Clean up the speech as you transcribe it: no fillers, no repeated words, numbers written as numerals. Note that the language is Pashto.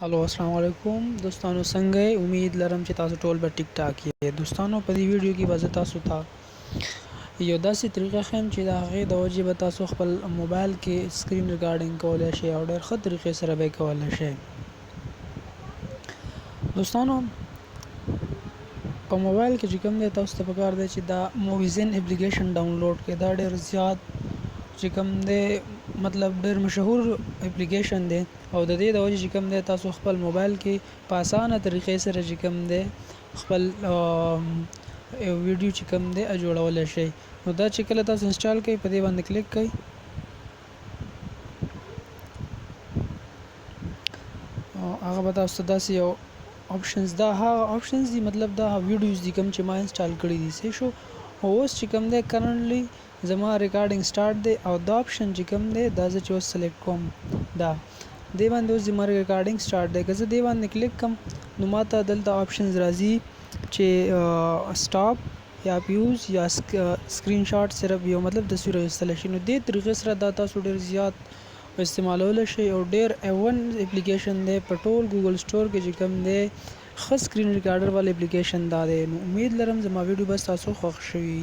هلو السلام علیکم دوستانو څنګه یې امید لرم چې تاسو ټول به ټیک ټاک یې دوستانو په دې ویډیو کې به تاسو ته یو داسې طریقه خیم چې د هغې د وجې به تاسو خپل موبایل کې سکرین ریکارډینګ کولی شئ او ډېر ښه طریقې سره به یې کولی شئ دوستانو په موبایل کې چې کوم دی تاسو ته پکار دی چې دا موویزن اپلیکیشن ډاونلوډ کړئ دا ډېر زیات چې کوم دی مطلب ډېر مشهور اپلیکیشن دی او د دې د وجې چې کوم دی تاسو خپل موبایل کې په اسانه طریقې سره چې کوم دی خپل ویډیو چې کوم دی جوړولی شئ نو دا چې کله تاسو انسټال کړئ په دې باندې کلیک کړئ هغه به تاسو ته داسې یو آپشنز دا هغه آپشنز دي مطلب دا ویډیوز دي کوم چې ما انسټال کړي دي څه شو اوس چې کوم دی کرنټلی زما ریکارډینګ سٹارټ دی او دا آپشن چې کوم دی دا زه چې اوس سلیکټ کوم دا دې باندې اوس زما ریکارډینګ سٹارټ دی که زه دې باندې کلیک کوم نو ماته دلته آپشنز راځي چې سټاپ یا پیوز یا سکرین شاټ صرف یو مطلب تصویر ایستل شي نو دې طریقې سره دا تاسو ډېر زیات استعمالول شي او ډېر ایون اپلیکیشن دی په ټول ګوګل سٹور کې چې کوم دی ښه سکرین ریکارډر والا اپلیکیشن دا دی نو امید لرم زما ویډیو بس تاسو خوښ شوي